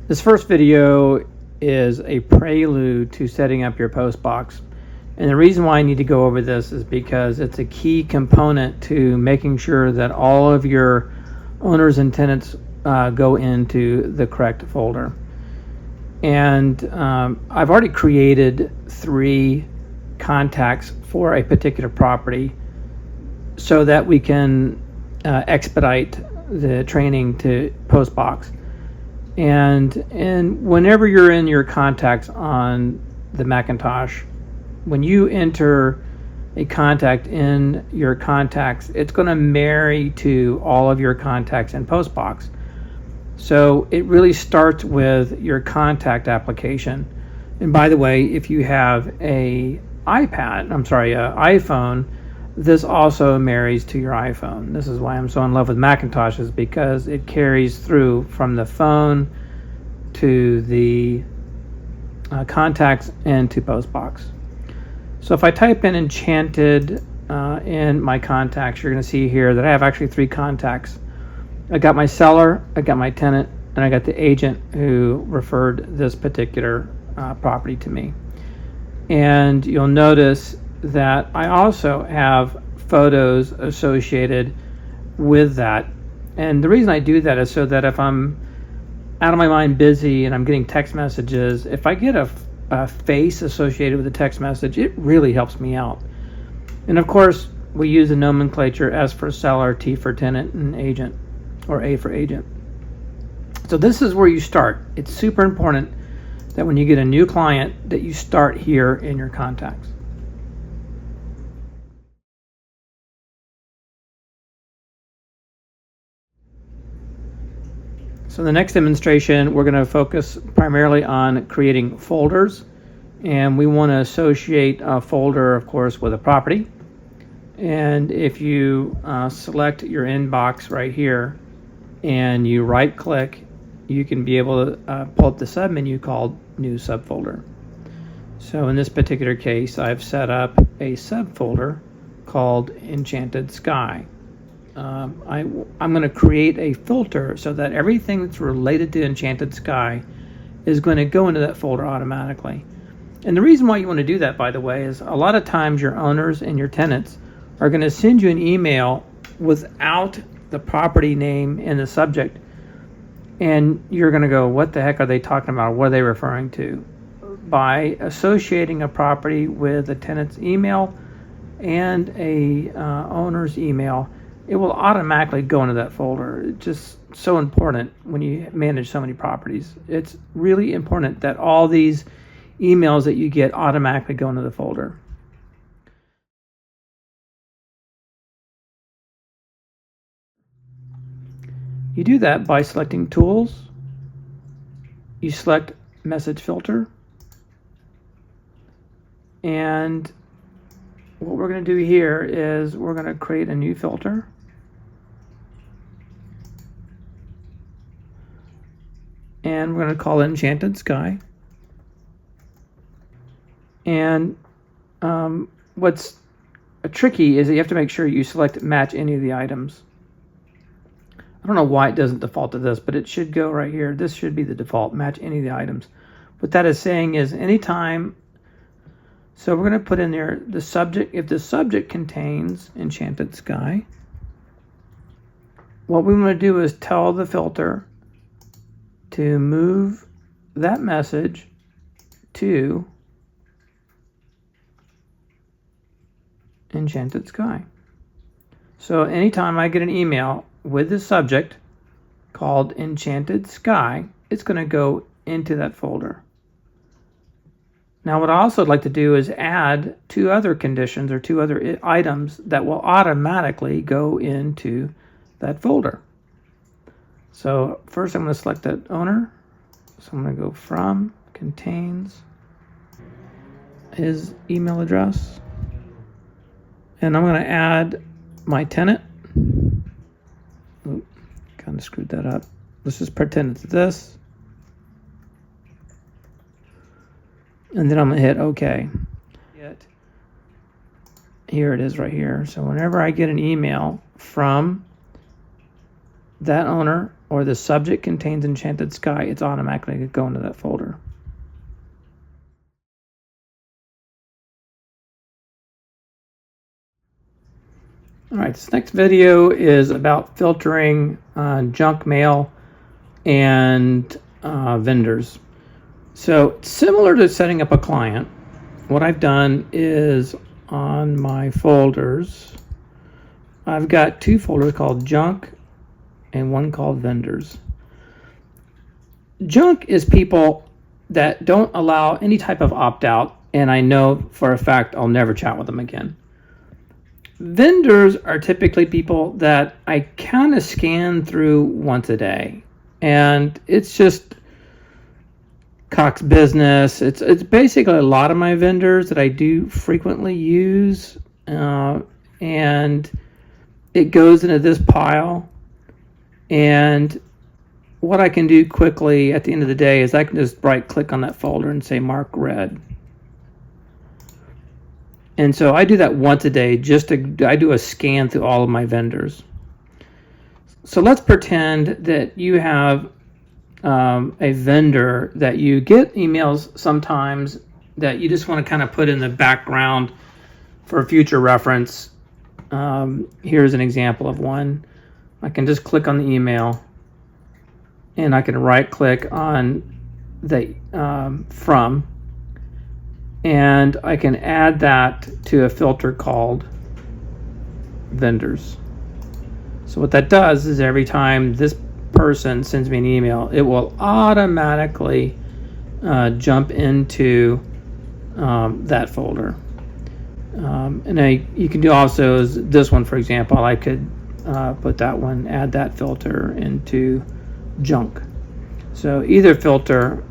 This first video is a prelude to setting up your post box. And the reason why I need to go over this is because it's a key component to making sure that all of your owners and tenants go into the correct folder. And I've already created 3 contacts for a particular property so that we can expedite the training to post box. And whenever you're in your contacts on the Macintosh, when you enter a contact in your contacts, it's going to marry to all of your contacts in Postbox. So it really starts with your contact application. And by the way, if you have an iPhone, this also marries to your iPhone. This is why I'm so in love with Macintoshes, because it carries through from the phone to the contacts and to Postbox. So if I type in Enchanted in my contacts, you're going to see here that I have actually 3 contacts. I got my seller, I got my tenant, and I got the agent who referred this particular property to me. And you'll notice that I also have photos associated with that. And the reason I do that is so that if I'm out of my mind busy and I'm getting text messages, if I get a face associated with the text message, it really helps me out. And of course, we use the nomenclature S for seller, T for tenant, and agent, or A for agent. So this is where you start. It's super important that when you get a new client that you start here in your contacts. So in the next demonstration, we're going to focus primarily on creating folders, and we want to associate a folder, of course, with a property. And if you select your inbox right here and you right click, you can be able to pull up the submenu called New Subfolder. So in this particular case, I've set up a subfolder called Enchanted Sky. I'm going to create a filter so that everything that's related to Enchanted Sky is going to go into that folder automatically. And the reason why you want to do that, by the way, is a lot of times your owners and your tenants are going to send you an email without the property name in the subject. And you're going to go, what the heck are they talking about? What are they referring to? By associating a property with a tenant's email and a owner's email, it will automatically go into that folder. It's just so important when you manage so many properties. It's really important that all these emails that you get automatically go into the folder. You do that by selecting Tools. You select Message Filter. And what we're going to do here is we're going to create a new filter. And we're going to call it Enchanted Sky. And what's tricky is that you have to make sure you select Match Any of the Items. I don't know why it doesn't default to this, but it should go right here. This should be the default, Match Any of the Items. What that is saying is anytime, so we're going to put in there the subject. If the subject contains Enchanted Sky, what we want to do is tell the filter to move that message to Enchanted Sky. So anytime I get an email with the subject called Enchanted Sky, it's going to go into that folder. Now what I also would like to do is add 2 other conditions or 2 other items that will automatically go into that folder. So first I'm going to select that owner. So I'm going to go from contains his email address. And I'm going to add my tenant. Oop, kind of screwed that up. Let's just pretend it's this. And then I'm going to hit OK. Here it is right here. So whenever I get an email from that owner or the subject contains enchanted sky, it's automatically going to go into that folder. All right, this next video is about filtering junk mail and vendors. So similar to setting up a client, what I've done is on my folders, I've got two folders called junk and one called vendors. Junk is people that don't allow any type of opt-out, and I know for a fact I'll never chat with them again. Vendors are typically people that I kind of scan through once a day, and it's just Cox business. It's basically a lot of my vendors that I do frequently use, and it goes into this pile. And what I can do quickly at the end of the day is I can just right click on that folder and say mark read. And so I do that once a day. I do a scan through all of my vendors. So let's pretend that you have a vendor that you get emails sometimes that you just want to kind of put in the background for future reference. Here's an example of one. I can just click on the email and I can right click on the from, and I can add that to a filter called vendors. So what that does is every time this person sends me an email, it will automatically jump into that folder. And you can do also this one, for example, I could put that one, add that filter into junk. So either filter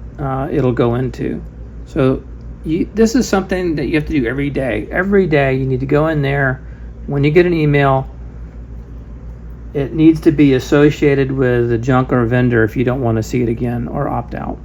it'll go into. So this is something that you have to do every day. Every day you need to go in there. When you get an email, it needs to be associated with a junk or a vendor if you don't want to see it again or opt out.